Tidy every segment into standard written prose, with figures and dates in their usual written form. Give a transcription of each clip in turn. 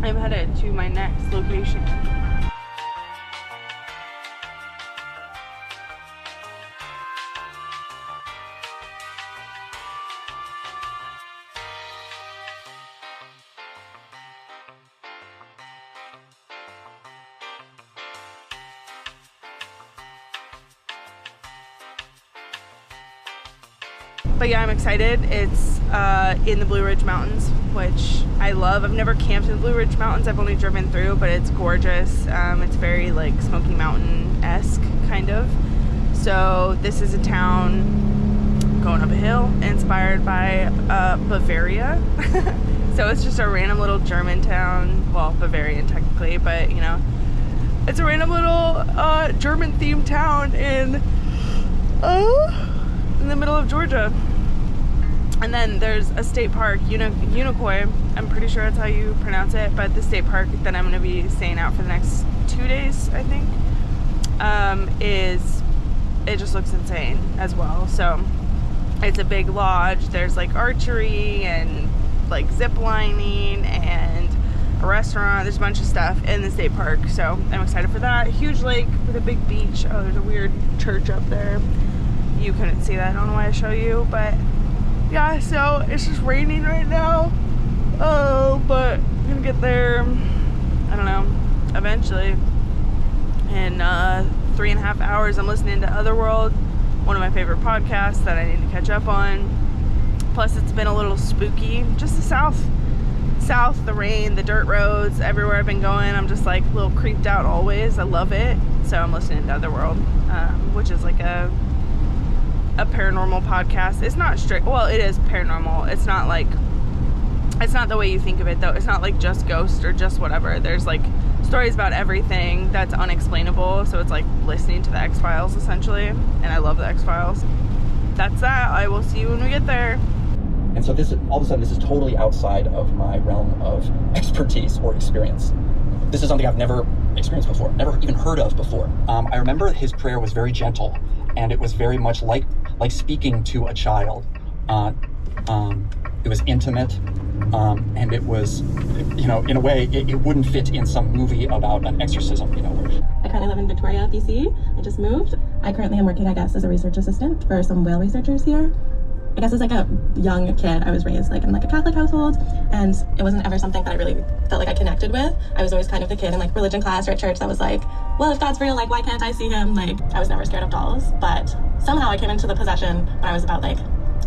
I'm headed to my next location. But yeah, I'm excited. It's in the Blue Ridge Mountains, which I love. I've never camped in the Blue Ridge Mountains. I've only driven through, but it's gorgeous. It's very like Smoky Mountain-esque kind of. So this is a town going up a hill inspired by Bavaria. So it's just a random little German town. Well, Bavarian technically, but you know, it's a random little German themed town in the middle of Georgia. And then there's a state park, Unicoi, I'm pretty sure that's how you pronounce it, but the state park that I'm going to be staying out for the next 2 days, I think, it just looks insane as well. So it's a big lodge. There's like archery and like zip lining and a restaurant. There's a bunch of stuff in the state park, so I'm excited for that. Huge lake with a big beach. Oh, there's a weird church up there. You couldn't see that. I don't know why I show you, but yeah, so it's just raining right now. Oh, but I'm gonna get there, I don't know, eventually. In 3.5 hours, I'm listening to Otherworld, one of my favorite podcasts that I need to catch up on. Plus, it's been a little spooky. Just the south, the rain, the dirt roads, everywhere I've been going, I'm just like a little creeped out always. I love it. So I'm listening to Otherworld, which is like a paranormal podcast. It's not strict, well, it is paranormal. It's not like, it's not the way you think of it though. It's not like just ghosts or just whatever. There's like stories about everything that's unexplainable. So it's like listening to the X-Files essentially. And I love the X-Files. That's that. I will see you when we get there. And so this, all of a sudden, this is totally outside of my realm of expertise or experience. This is something I've never experienced before, never even heard of before. I remember his prayer was very gentle, and it was very much like speaking to a child. It was intimate, and it was, you know, in a way, it wouldn't fit in some movie about an exorcism, you know. I currently live in Victoria, BC. I just moved. I currently am working, I guess, as a research assistant for some whale researchers here. I guess as like a young kid, I was raised like in like a Catholic household, and it wasn't ever something that I really felt like I connected with. I was always kind of the kid in like religion class or at church that was like, well, if God's real, like why can't I see him? Like I was never scared of dolls, but somehow I came into the possession when I was about like,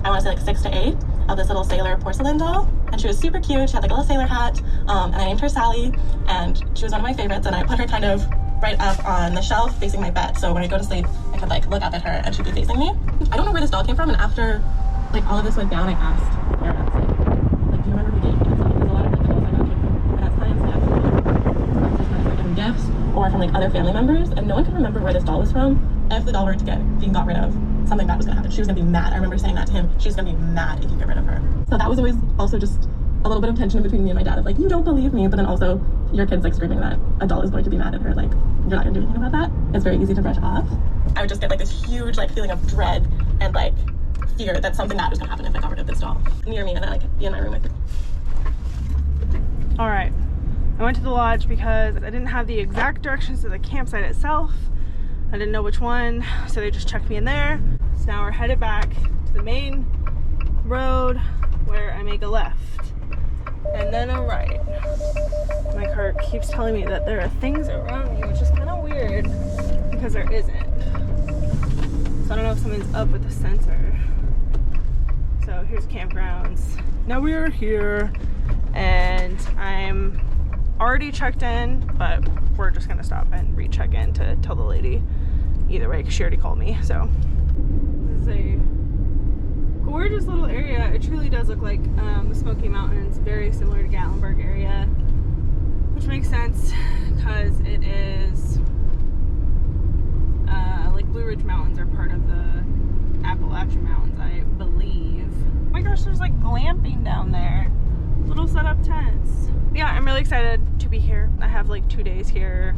I want to say like 6 to 8 of this little sailor porcelain doll, and she was super cute. She had like a little sailor hat, and I named her Sally, and she was one of my favorites, and I put her kind of right up on the shelf facing my bed, so when I go to sleep, I could like look up at her and she'd be facing me. I don't know where this doll came from, and after like all of this went down, I asked parents, like, do you remember who gave me this doll? Because a lot of like the dolls I got came from past clients and just kind of like given gifts or from like other family members, and no one could remember where this doll was from. If the doll were to being got rid of, something bad was gonna happen. She was gonna be mad. I remember saying that to him. She was gonna be mad if you get rid of her. So that was always also just a little bit of tension between me and my dad of like, you don't believe me, but then also your kid's like screaming that a doll is going to be mad at her. Like, you're not gonna do anything about that. It's very easy to brush off. I would just get like this huge like feeling of dread and like fear that something bad was gonna happen if I got rid of this doll near me, and then like be in my room with it. All right, I went to the lodge because I didn't have the exact directions to the campsite itself. I didn't know which one, so they just checked me in there. So now we're headed back to the main road where I make a left and then a right. My car keeps telling me that there are things around me, which is kind of weird because there isn't. So I don't know if something's up with the sensor. So here's campgrounds. Now we are here, and I'm already checked in, but we're just gonna stop and recheck in to tell the lady either way, because she already called me. So this is a gorgeous little area. It truly does look like the Smoky Mountains, very similar to Gatlinburg area, which makes sense because it is like Blue Ridge Mountains are part of the Appalachian Mountains, I believe. Oh my gosh, there's like glamping down there, little set up tents. Yeah, I'm really excited to be here. I have like 2 days here.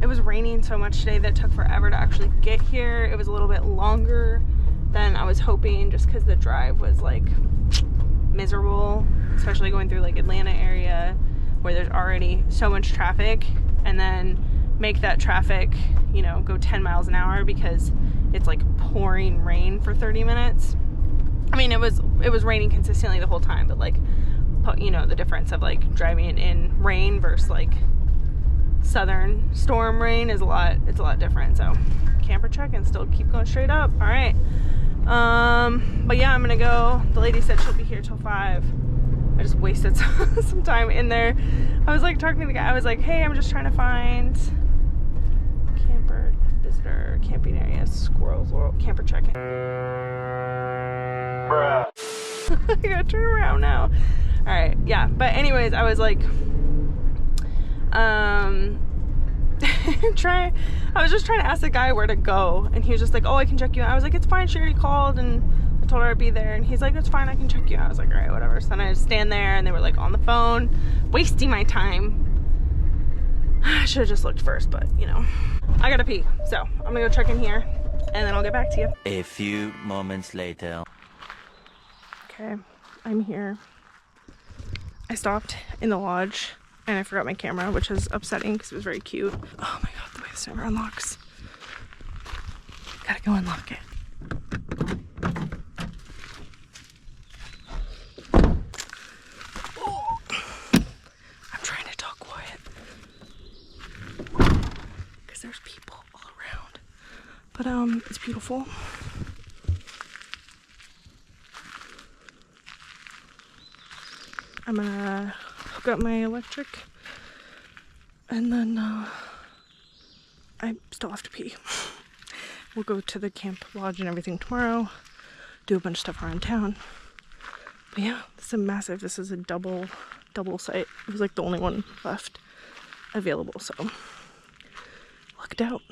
It was raining so much today that it took forever to actually get here. It was a little bit longer than I was hoping, just because the drive was like miserable, especially going through like Atlanta area. where there's already so much traffic, and then make that traffic, you know, go 10 miles an hour because it's like pouring rain for 30 minutes. I mean, it was raining consistently the whole time, but like, you know, the difference of like driving in rain versus like southern storm rain is it's a lot different. So camper check and still keep going straight up. All right. But yeah, I'm gonna go. The lady said she'll be here till 5. I just wasted some time in there. I was like talking to the guy. I was like, hey, I'm just trying to find camper, visitor, camping area, squirrels, camper check-in. Bruh. I gotta turn around now. All right, yeah. But anyways, I was like, I was just trying to ask the guy where to go, and he was just like, oh, I can check you out. I was like, it's fine, she already called, and I told her I'd be there, and he's like, it's fine, I can check you out. I was like, all right, whatever. So then I just stand there, and they were like on the phone, wasting my time. I should have just looked first, but you know, I gotta pee, so I'm gonna go check in here, and then I'll get back to you. A few moments later. Okay, I'm here. I stopped in the lodge, and I forgot my camera, which is upsetting because it was very cute. Oh my god, the way this never unlocks. Gotta go unlock it. Oh. I'm trying to talk quiet because there's people all around. But it's beautiful. I'm gonna hook up my electric, and then I still have to pee. We'll go to the camp lodge and everything tomorrow, do a bunch of stuff around town. But yeah, this is a double site. It was like the only one left available, so lucked out.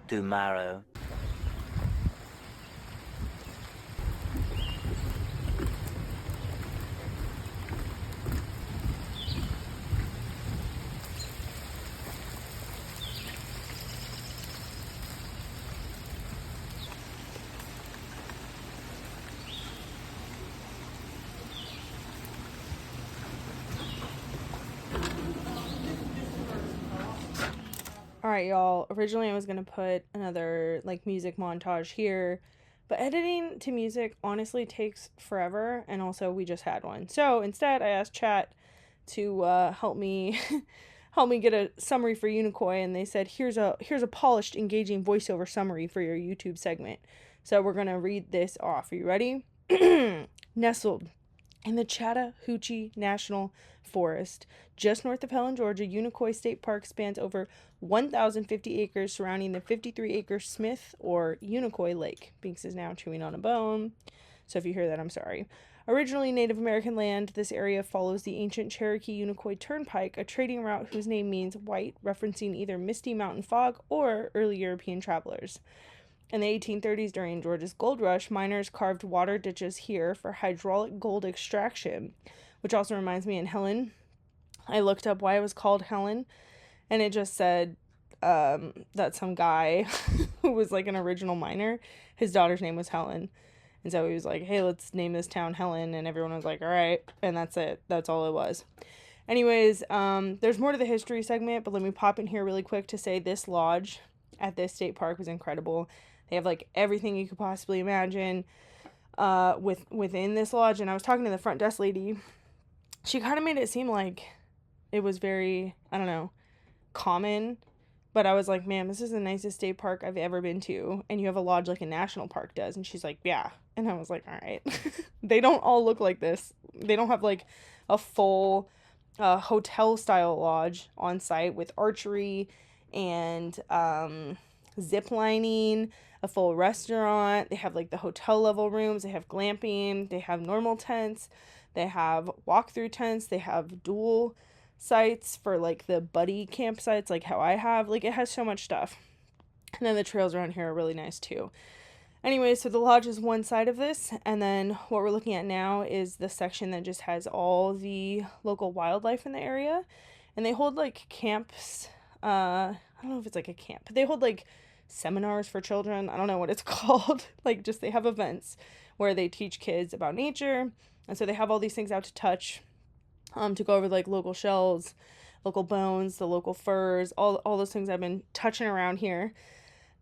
tomorrow. All right, y'all. Originally, I was going to put another, like, music montage here, but editing to music honestly takes forever, and also we just had one. So instead, I asked chat to help me help me get a summary for Unicoi, and they said, here's a polished, engaging voiceover summary for your YouTube segment. So we're going to read this off. Are you ready? Nestled in the Chattahoochee National Forest, just north of Helen, Georgia, Unicoi State Park spans over 1,050 acres surrounding the 53-acre Smith or Unicoi Lake. Binks is now chewing on a bone, so if you hear that, I'm sorry. Originally Native American land, this area follows the ancient Cherokee Unicoi Turnpike, a trading route whose name means white, referencing either misty mountain fog or early European travelers. In the 1830s, during Georgia's gold rush, miners carved water ditches here for hydraulic gold extraction, which also reminds me in Helen. I looked up why it was called Helen, and it just said that some guy who was like an original miner, his daughter's name was Helen. And so he was like, hey, let's name this town Helen, and everyone was like, all right, and that's it. That's all it was. Anyways, there's more to the history segment, but let me pop in here really quick to say this lodge at this state park was incredible. They have like everything you could possibly imagine within this lodge. And I was talking to the front desk lady. She kind of made it seem like it was very, I don't know, common. But I was like, man, this is the nicest state park I've ever been to. And you have a lodge like a national park does. And she's like, yeah. And I was like, all right. They don't all look like this. They don't have like a full hotel style lodge on site with archery and zip lining, a full restaurant. They have like the hotel level rooms. They have glamping. They have normal tents. They have walk-through tents. They have dual sites for like the buddy campsites, like how I have. Like, it has so much stuff. And then the trails around here are really nice too. Anyway, so the lodge is one side of this, and then what we're looking at now is the section that just has all the local wildlife in the area. And they hold like camps. I don't know if it's like a camp, but they hold like seminars for children. I don't know what it's called. Like, just they have events where they teach kids about nature. And so they have all these things out to touch, to go over like local shells, local bones, the local furs, all those things I've been touching around here.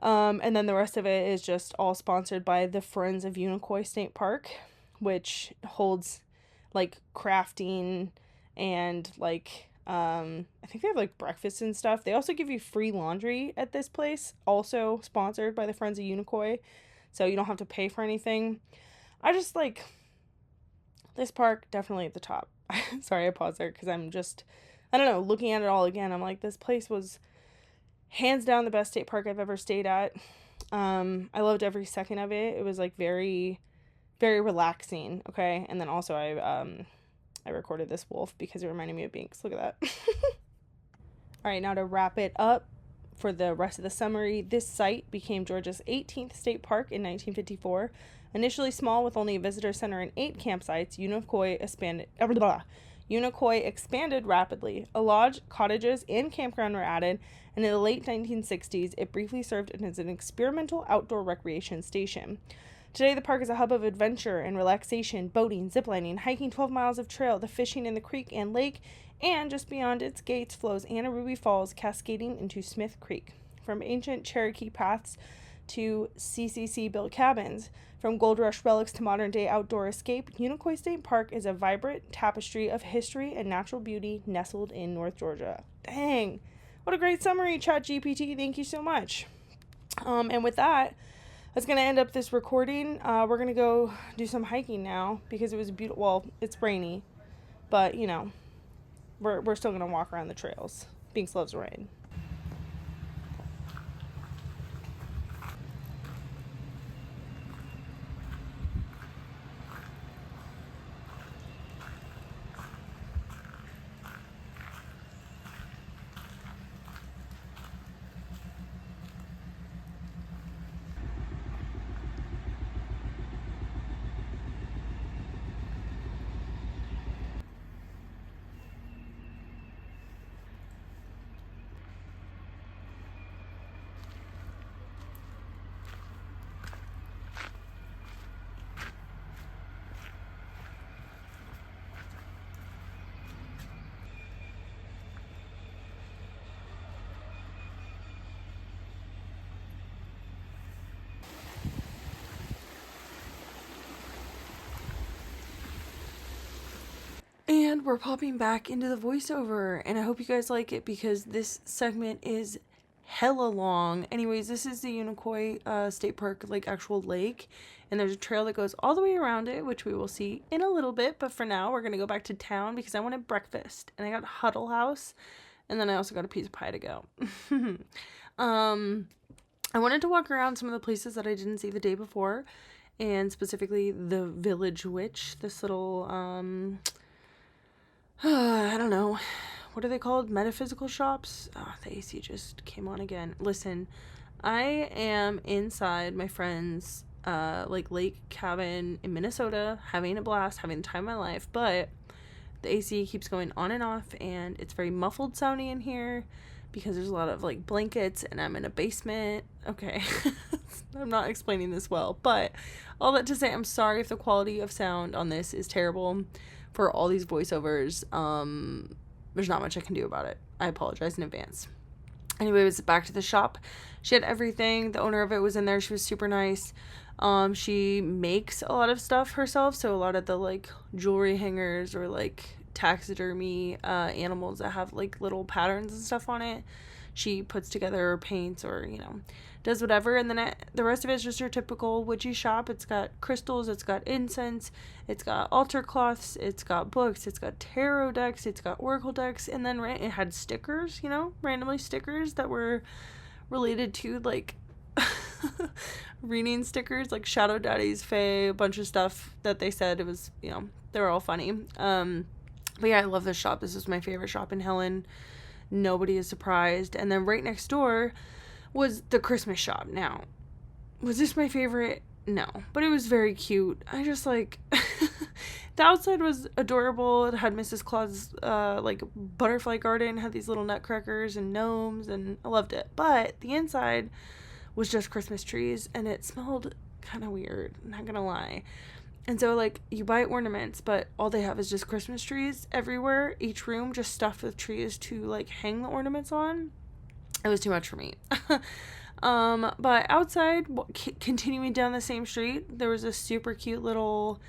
And then the rest of it is just all sponsored by the Friends of Unicoi State Park, which holds like crafting and like, I think they have like breakfast and stuff. They also give you free laundry at this place, also sponsored by the Friends of Unicoi. So you don't have to pay for anything. I just like this park definitely at the top. Sorry, I paused there because I'm just, I don't know, looking at it all again. I'm like, this place was hands down the best state park I've ever stayed at. I loved every second of it. It was like very, very relaxing. Okay. And then also I recorded this wolf because it reminded me of Binks. Look at that. All right, now to wrap it up for the rest of the summary, this site became Georgia's 18th state park in 1954. Initially small with only a visitor center and 8 campsites, Unicoi expanded rapidly. A lodge, cottages, and campground were added, and in the late 1960s, it briefly served as an experimental outdoor recreation station. Today, the park is a hub of adventure and relaxation, boating, ziplining, hiking 12 miles of trail, the fishing in the creek and lake, and just beyond its gates flows Anaruby Falls, cascading into Smith Creek. From ancient Cherokee paths to CCC-built cabins, from gold rush relics to modern-day outdoor escape, Unicoi State Park is a vibrant tapestry of history and natural beauty nestled in North Georgia. Dang, what a great summary, ChatGPT. Thank you so much. And with that, that's going to end up this recording. We're going to go do some hiking now because it was beautiful. Well, it's rainy, but, you know, we're still going to walk around the trails. Binks loves rain. And we're popping back into the voiceover, and I hope you guys like it because this segment is hella long. Anyways, this is the Unicoi State Park, like actual lake, and there's a trail that goes all the way around it, which we will see in a little bit. But for now, we're gonna go back to town because I wanted breakfast, and I got Huddle House, and then I also got a piece of pie to go. I wanted to walk around some of the places that I didn't see the day before, and specifically the Village Witch, this little I don't know. What are they called? Metaphysical shops? Oh, the AC just came on again. Listen, I am inside my friend's like lake cabin in Minnesota, having a blast, having the time of my life, but the AC keeps going on and off, and it's very muffled sounding in here because there's a lot of like blankets, and I'm in a basement. Okay. I'm not explaining this well, but all that to say, I'm sorry if the quality of sound on this is terrible. For all these voiceovers, there's not much I can do about it. I apologize in advance. Anyways, back to the shop. She had everything. The owner of it was in there. She was super nice. She makes a lot of stuff herself, so a lot of the like jewelry hangers or like taxidermy animals that have like little patterns and stuff on it, she puts together or paints or, you know, does whatever. And then the rest of it is just your typical witchy shop. It's got crystals, it's got incense, it's got altar cloths, it's got books, it's got tarot decks, it's got oracle decks, and then it had stickers, you know, randomly stickers that were related to like reading stickers, like Shadow Daddies, Fae, a bunch of stuff that they said it was, you know, they were all funny. But yeah, I love this shop. This is my favorite shop in Helen. Nobody is surprised. And then right next door was the Christmas shop. Now, was this my favorite? No, but it was very cute. I just like the outside was adorable. It had Mrs. Claus like butterfly garden, had these little nutcrackers and gnomes, and I loved it. But the inside was just Christmas trees, and it smelled kind of weird, not gonna lie. And so, like, you buy ornaments, but all they have is just Christmas trees everywhere. Each room just stuffed with trees to, like, hang the ornaments on. It was too much for me. But outside, continuing down the same street, there was a super cute little,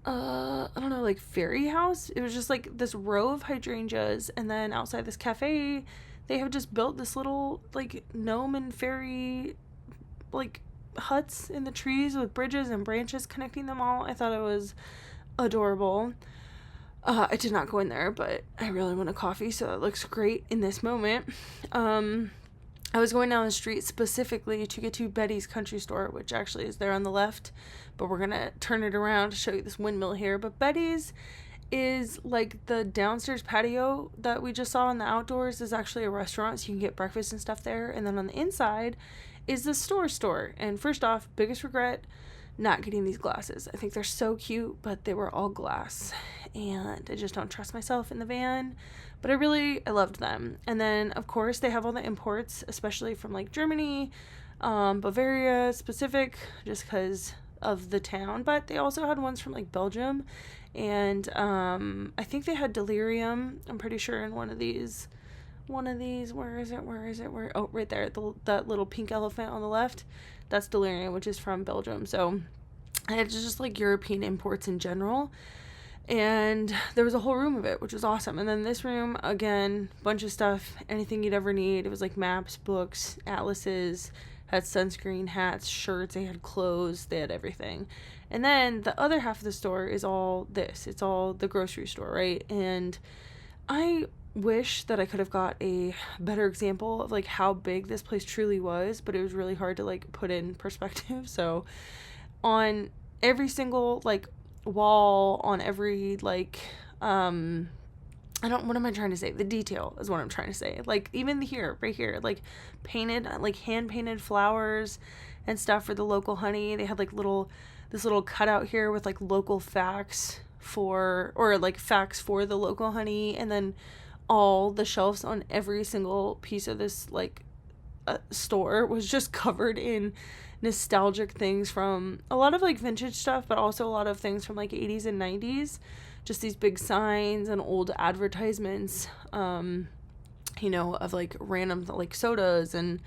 I don't know, like, fairy house. It was just, like, this row of hydrangeas. And then outside this cafe, they have just built this little, like, gnome and fairy, like, huts in the trees with bridges and branches connecting them all. I thought it was adorable. I did not go in there, but I really want a coffee, so that looks great in this moment. I was going down the street specifically to get to Betty's Country Store, which actually is there on the left, but we're gonna turn it around to show you this windmill here. But Betty's is like the downstairs patio that we just saw in the outdoors is actually a restaurant, so you can get breakfast and stuff there. And then on the inside is the store. And first off, biggest regret, not getting these glasses. I think they're so cute, but they were all glass, and I just don't trust myself in the van. But I loved them. And then of course they have all the imports, especially from like Germany, Bavaria specific, just because of the town. But they also had ones from like Belgium, and I think they had Delirium, I'm pretty sure, in one of these, where is it, oh, right there, that little pink elephant on the left, that's Delirium, which is from Belgium. So it's just like European imports in general, and there was a whole room of it, which was awesome. And then this room, again, bunch of stuff, anything you'd ever need. It was like maps, books, atlases, had sunscreen, hats, shirts, they had clothes, they had everything. And then the other half of the store is all this, it's all the grocery store, right? And I wish that I could have got a better example of like how big this place truly was, but it was really hard to like put in perspective. So on every single like wall, on every like what am I trying to say? The detail is what I'm trying to say. Like even here, right here, like painted, like hand painted flowers and stuff for the local honey. They had like this little cutout here with like local facts for the local honey, and then all the shelves on every single piece of this like store was just covered in nostalgic things from a lot of like vintage stuff, but also a lot of things from like 80s and 90s, just these big signs and old advertisements, you know, of like random like sodas and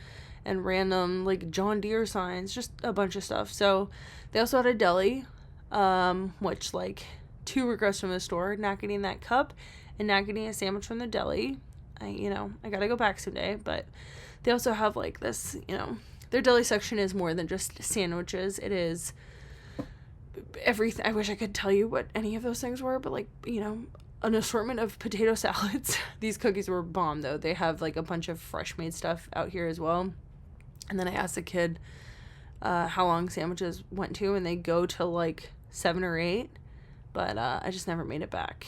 random like John Deere signs, just a bunch of stuff. So they also had a deli, which like two regrets from the store: not getting that cup and not getting a sandwich from the deli. I gotta go back someday. But they also have like this, their deli section is more than just sandwiches. It is everything. I wish I could tell you what any of those things were, but like, an assortment of potato salads. These cookies were bomb though. They have like a bunch of fresh made stuff out here as well. And then I asked the kid how long sandwiches went to, and they go to like 7 or 8, but I just never made it back.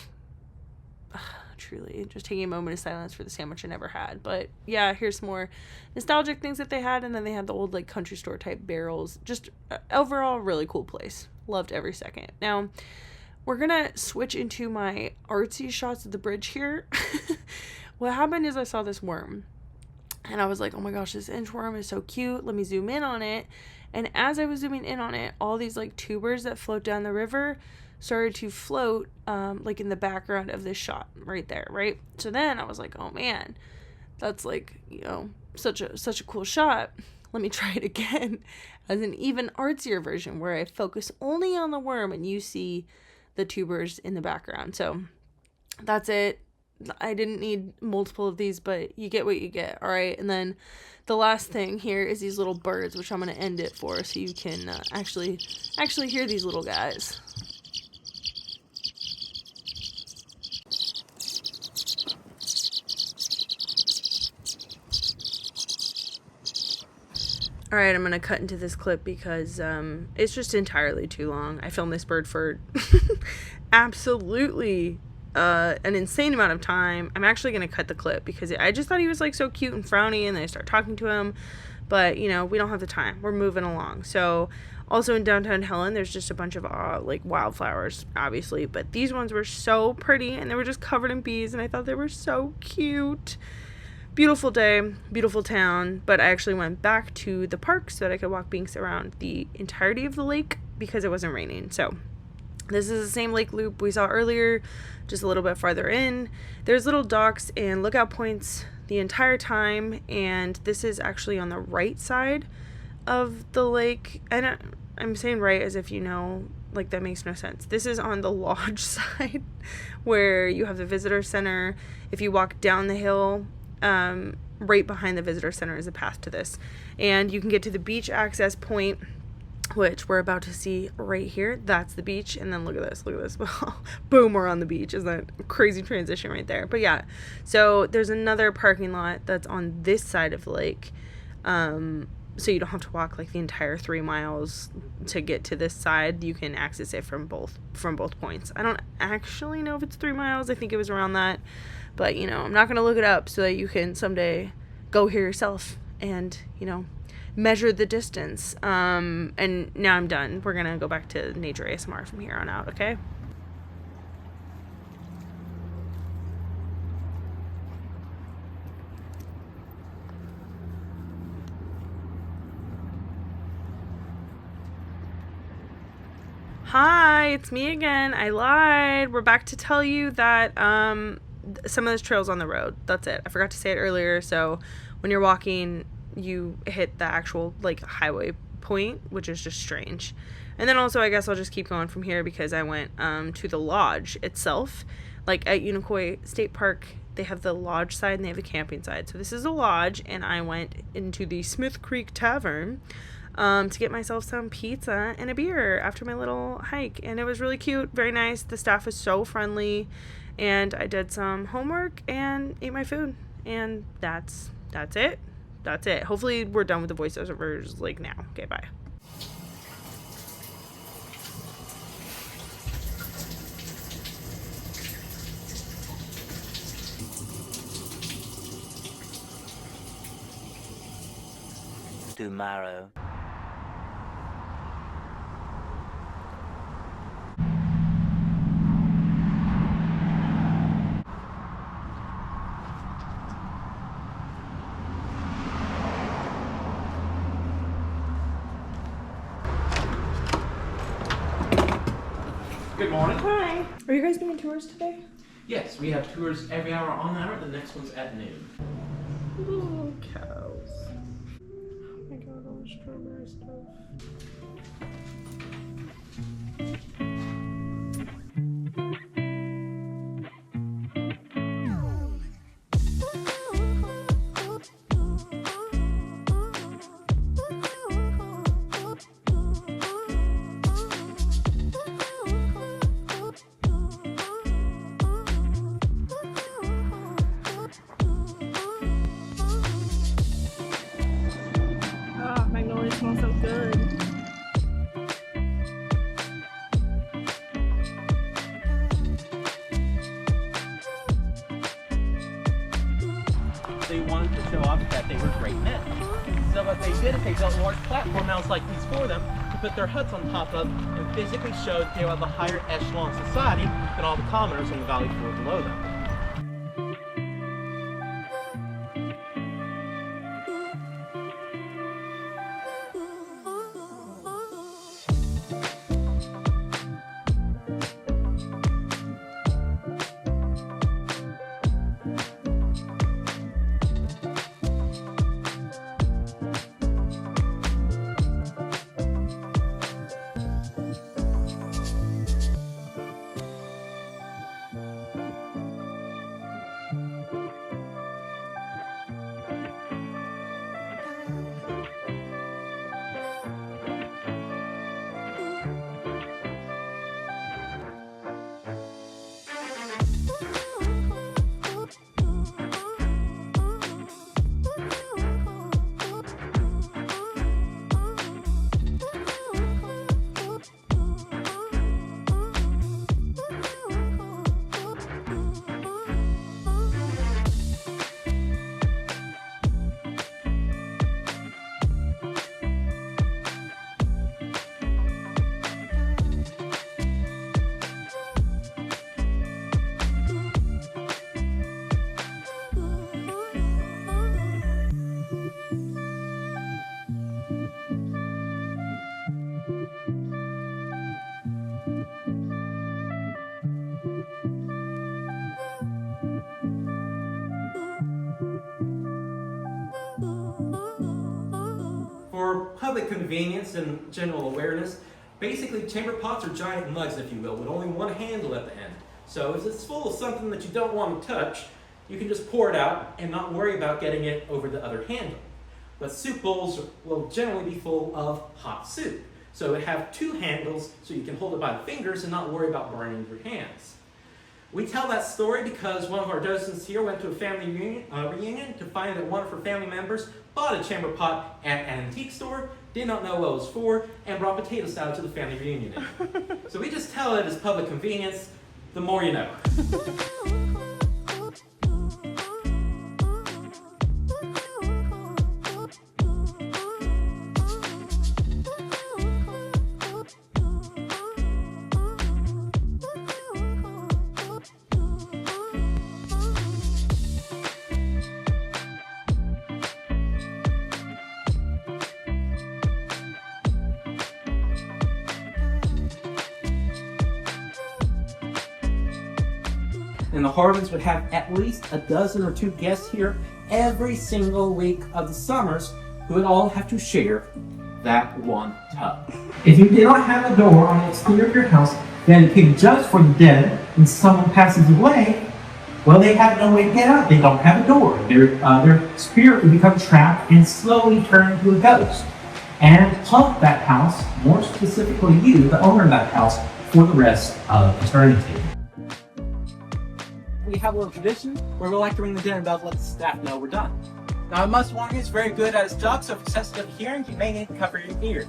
Truly, just taking a moment of silence for the sandwich I never had. But yeah, here's some more nostalgic things that they had, and then they had the old like country store type barrels. Just overall really cool place. Loved every second. Now we're gonna switch into my artsy shots of the bridge here. What happened is I saw this worm and I was like, oh my gosh, this inchworm is so cute, let me zoom in on it. And as I was zooming in on it, all these like tubers that float down the river started to float like in the background of this shot right there, right? So then I was like, oh man, that's like, such a cool shot. Let me try it again as an even artsier version where I focus only on the worm and you see the tubers in the background. So that's it. I didn't need multiple of these, but you get what you get. All right. And then the last thing here is these little birds, which I'm going to end it for so you can actually hear these little guys. All right, I'm going to cut into this clip because it's just entirely too long. I filmed this bird for absolutely an insane amount of time. I'm actually going to cut the clip because I just thought he was like so cute and frowny, and then I start talking to him. But, we don't have the time. We're moving along. So also in downtown Helen, there's just a bunch of like wildflowers, obviously. But these ones were so pretty, and they were just covered in bees, and I thought they were so cute. Beautiful day, beautiful town, but I actually went back to the park so that I could walk Binks around the entirety of the lake because it wasn't raining. So this is the same lake loop we saw earlier, just a little bit farther in. There's little docks and lookout points the entire time, and this is actually on the right side of the lake. And I'm saying right as if like that makes no sense. This is on the lodge side where you have the visitor center. If you walk down the hill, right behind the visitor center is a path to this, and you can get to the beach access point, which we're about to see right here. That's the beach, and then look at this boom, we're on the beach. Isn't that a crazy transition right there? But yeah, so there's another parking lot that's on this side of the lake, so you don't have to walk like the entire 3 miles to get to this side. You can access it from both points. I don't actually know if it's 3 miles. I think it was around that. But, I'm not going to look it up so that you can someday go here yourself and, measure the distance. And now I'm done. We're going to go back to nature ASMR from here on out, okay? Hi, it's me again. I lied. We're back to tell you that some of this trail's on the road. That's it. I forgot to say it earlier. So when you're walking, you hit the actual like highway point, which is just strange. And then also, I guess I'll just keep going from here because I went to the lodge itself. Like at Unicoi State Park, they have the lodge side and they have the camping side. So this is a lodge, and I went into the Smith Creek Tavern to get myself some pizza and a beer after my little hike. And it was really cute, very nice. The staff was so friendly, and I did some homework and ate my food. And that's it. That's it. Hopefully we're done with the voiceovers like now. Okay, bye. Tomorrow. Good morning. Hi. Are you guys doing tours today? Yes, we have tours every hour on the hour. The next one's at noon. Ooh, cows. Oh my god, all the strawberry stuff. they wanted to show off that they were great men. So what they did is they built large platform mounds like these for them to put their huts on top of and physically show that they were of a higher echelon society than all the commoners on the valley floor below them. For public convenience and general awareness, basically chamber pots are giant mugs, if you will, with only one handle at the end. So if it's full of something that you don't want to touch, you can just pour it out and not worry about getting it over the other handle. But soup bowls will generally be full of hot soup. So it have two handles so you can hold it by the fingers and not worry about burning your hands. We tell that story because one of our docents here went to a family reunion to find that one of her family members bought a chamber pot at an antique store, did not know what it was for, and brought potato salad to the family reunion. So we just tell it as public convenience, the more you know. And the Harmons would have at least a dozen or two guests here every single week of the summers who would all have to share that one tub. If you did not have a door on the exterior of your house dedicated just for the dead when someone passes away, well, they have no way to get out. They don't have a door. Their spirit would become trapped and slowly turn into a ghost and haunt that house, more specifically you, the owner of that house, for the rest of eternity. We have a little tradition where we like to ring the dinner bell to let the staff know we're done. Now, I must warn you, it's very good at his job, so if you're sensitive to hearing, you may need to cover your ears.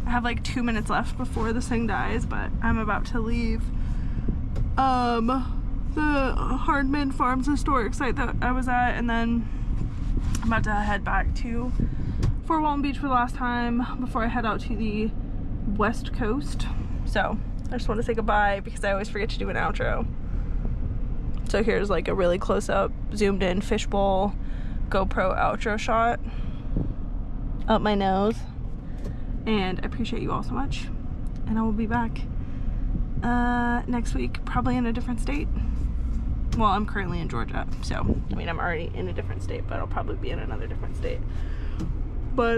I have like 2 minutes left before this thing dies, but I'm about to leave the Hardman Farms historic site that I was at, and then I'm about to head back to Fort Walton Beach for the last time before I head out to the West Coast. So I just want to say goodbye because I always forget to do an outro. So here's like a really close-up, zoomed in fishbowl GoPro outro shot up my nose. And I appreciate you all so much. and I will be back next week, probably in a different state. Well, I'm currently in Georgia, so I mean I'm already in a different state, but I'll probably be in another different state. But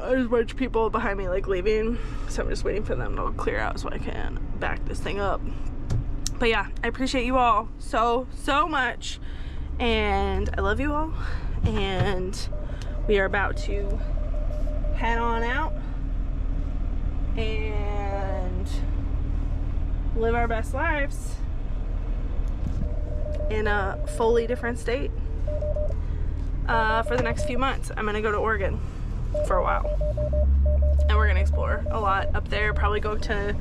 there's a bunch of people behind me like leaving, so I'm just waiting for them to clear out so I can back this thing up. But yeah, I appreciate you all so much, and I love you all, and we are about to head on out and live our best lives in a fully different state for the next few months. I'm gonna go to Oregon for a while, and we're gonna explore a lot up there, probably go to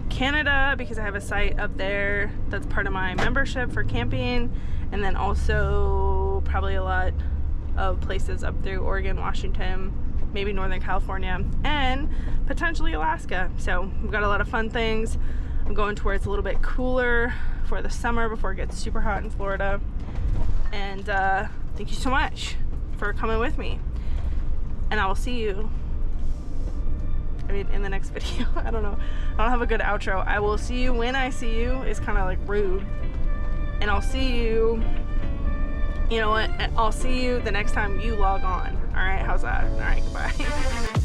Canada because I have a site up there that's part of my membership for camping, and then also probably a lot of places up through Oregon, Washington, maybe Northern California, and potentially Alaska. So we've got a lot of fun things. I'm going to where it's a little bit cooler for the summer before it gets super hot in Florida. And thank you so much for coming with me, and I will see you, I mean, in the next video. I don't know, I don't have a good outro. I will see you when I see you. It's kind of like rude. And I'll see you, you know what, I'll see you the next time you log on. All right, how's that? All right, goodbye.